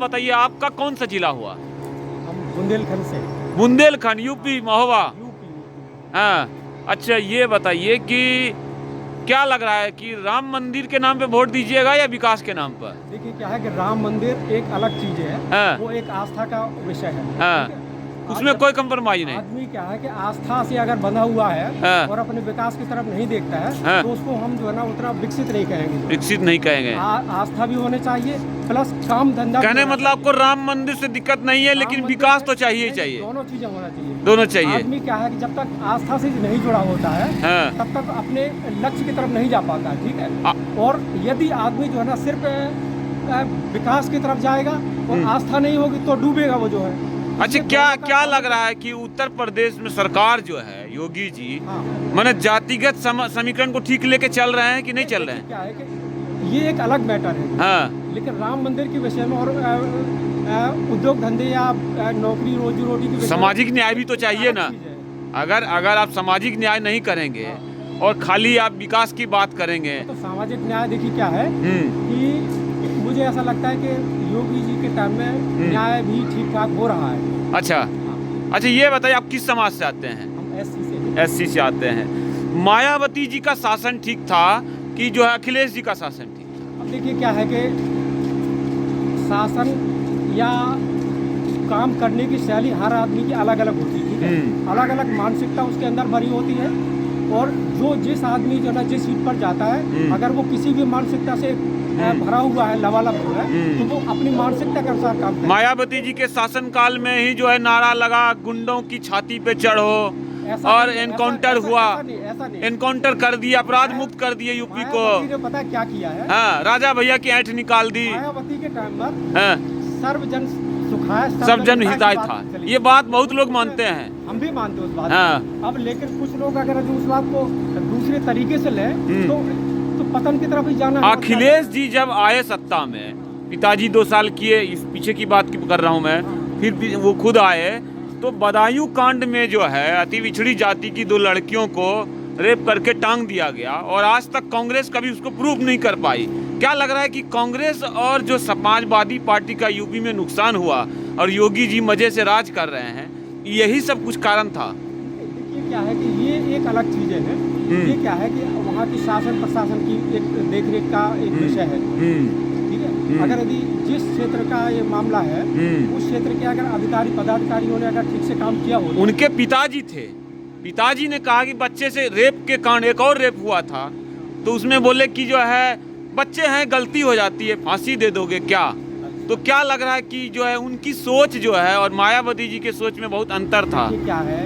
बताइए, आपका कौन सा जिला हुआ? हम बुंदेलखंड से। बुंदेलखंड, यूपी, महोबा। यूपी। हाँ, अच्छा ये बताइए कि क्या लग रहा है कि राम मंदिर के नाम पे वोट दीजिएगा या विकास के नाम पर? देखिए क्या है कि राम मंदिर एक अलग चीज है। हाँ। वो एक आस्था का विषय है। हाँ, ठीक है? उसमें कोई कंप्रोमाइज नहीं। आदमी क्या है कि आस्था से अगर बंधा हुआ है हाँ। और अपने विकास की तरफ नहीं देखता है हाँ। तो उसको हम जो है ना उतना विकसित नहीं कहेंगे। विकसित नहीं कहेंगे। आस्था भी होने चाहिए प्लस काम धंधा। कहने मतलब आपको राम मंदिर से दिक्कत नहीं है, लेकिन विकास तो चाहिए ही चाहिए। दोनों चीजें होना चाहिए। दोनों चाहिए। आदमी क्या है कि जब तक आस्था से नहीं जुड़ा होता है हाँ। तब तक अपने लक्ष्य की तरफ नहीं जा पाता है। ठीक है। और यदि आदमी जो है ना सिर्फ विकास की तरफ जाएगा और आस्था नहीं होगी तो डूबेगा वो जो है। अच्छा, क्या लग रहा है कि उत्तर प्रदेश में सरकार जो है योगी जी, हाँ। माने जातिगत समीकरण को ठीक लेके चल रहे हैं कि नहीं चल रहे हैं? क्या है कि ये एक अलग मैटर है। हाँ। लेकिन राम मंदिर के विषय में और उद्योग धंधे या नौकरी रोजी रोटी की सामाजिक न्याय भी तो चाहिए ना। अगर आप सामाजिक न्याय नहीं करेंगे और खाली आप विकास की बात करेंगे तो सामाजिक न्याय देखिए क्या है कि मुझे ऐसा लगता है कि योगी जी के टाइम में न्याय भी ठीक ठाक हो रहा है। अच्छा। अच्छा ये बताइए, आप किस समाज से आते हैं? हम एससी से आते हैं। मायावती जी का शासन ठीक था कि जो है अखिलेश जी का शासन ठीक था? अब देखिए क्या है कि शासन या काम करने की शैली हर आदमी की अलग अलग होती है। ठीक है। अलग अलग मानसिकता उसके अंदर भरी होती है और जो जिस आदमी जो है जिस सीट पर जाता है अगर वो किसी भी मानसिकता से भरा हुआ है, लबालब हुआ है, तो वो अपनी मानसिकता के अनुसार काम करता है। मायावती जी के शासन काल में ही जो है नारा लगा, गुंडों की छाती पे चढ़ो, और एनकाउंटर हुआ। एनकाउंटर कर दिया, अपराध मुक्त कर दिए यूपी को। मायावती ने पता क्या किया है? हाँ, राजा भैया की ऐंठ निकाल दी। मायावती के टाइम पर हाँ, सर्वजन सुखाय सब जन हिताय था। ये बात बहुत लोग मानते हैं। हम भी मानते हैं उस बात हाँ। को। अब लेकिन कुछ लोग अगर जो उस बात को दूसरे तरीके से ले तो पतन की तरफ ही जाना है। अखिलेश जी जब आए सत्ता में, पिताजी 2 साल किए, इस पीछे की बात कर रहा हूँ मैं, फिर वो खुद आए तो बदायूं कांड में जो है अति पिछड़ी जाति की 2 लड़कियों को रेप करके टांग दिया गया और आज तक कांग्रेस कभी उसको प्रूव नहीं कर पाई। क्या लग रहा है कि कांग्रेस और जो समाजवादी पार्टी का यूपी में नुकसान हुआ और योगी जी मजे से राज कर रहे हैं, यही सब कुछ कारण था? देखिए क्या है कि ये एक अलग चीजें हैं। ये क्या है कि वहाँ की शासन प्रशासन की एक देखरेख का एक विषय है। ठीक है। अगर यदि जिस क्षेत्र का ये मामला है उस क्षेत्र के अगर अधिकारी पदाधिकारियों ने अगर ठीक से काम किया हो। उनके पिताजी थे, पिताजी ने कहा कि बच्चे से रेप के कांड, एक और रेप हुआ था तो उसमें बोले कि जो है बच्चे हैं, गलती हो जाती है, फांसी दे दोगे क्या? तो क्या लग रहा है कि जो है उनकी सोच जो है और मायावती जी के सोच में बहुत अंतर था? क्या है,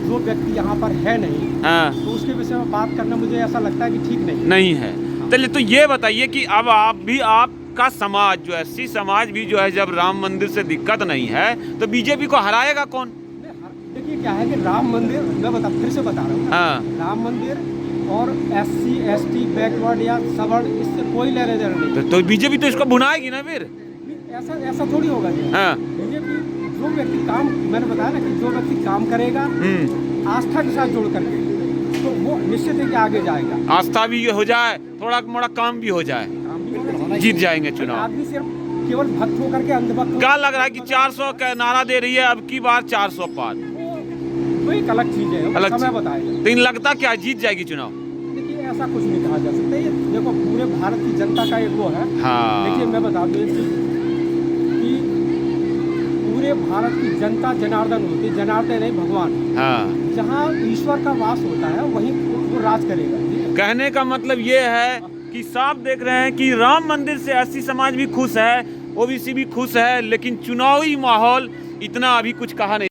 जो व्यक्ति यहाँ पर है नहीं, हाँ, तो उसके विषय में बात करना मुझे ऐसा लगता है कि ठीक नहीं है। चलिए, तो ये बताइए कि अब आपका समाज जो है, एससी समाज भी जो है, जब राम मंदिर से दिक्कत नहीं है तो बीजेपी को हराएगा कौन? देखिए क्या है कि राम मंदिर, मैं फिर से बता रहा हूँ। हाँ। राम मंदिर और एससी एसटी बैकवर्ड या सवर्ण, इससे कोई लेना देना नहीं। तो बीजेपी तो इसको भुनाएगी ना फिर? ऐसा थोड़ी होगा। हाँ। बीजेपी जो व्यक्ति काम, मैंने बताया ना कि जो व्यक्ति काम करेगा आस्था के साथ जोड़ करके, तो वो निश्चित है कि आगे जाएगा। आस्था भी हो जाए, थोड़ा मोड़ा काम भी हो जाए, जीत जाएंगे चुनाव। आदमी सिर्फ केवल भक्त होकर के अंधभक्त। क्या लग रहा है कि 400 का नारा दे रही है, अब की बार 400 पार? वो एक अलग चीज है, अलग समय बताएगा। तो इन लगता क्या जीत जाएगी चुनाव? देखिए ऐसा कुछ नहीं कहा जा सकता। ये देखो पूरे भारत की जनता का एक वो है। हाँ। देखिए मैं बता दूं कि पूरे भारत की जनता जनार्दन होती है, जनार्दन नहीं भगवान। हाँ। जहाँ ईश्वर का वास होता है वहीं वो राज करेगा। कहने का मतलब ये है कि साफ देख रहे हैं कि राम मंदिर से एससी समाज भी खुश है, ओबीसी भी खुश है, लेकिन चुनावी माहौल इतना अभी कुछ कहा नहीं।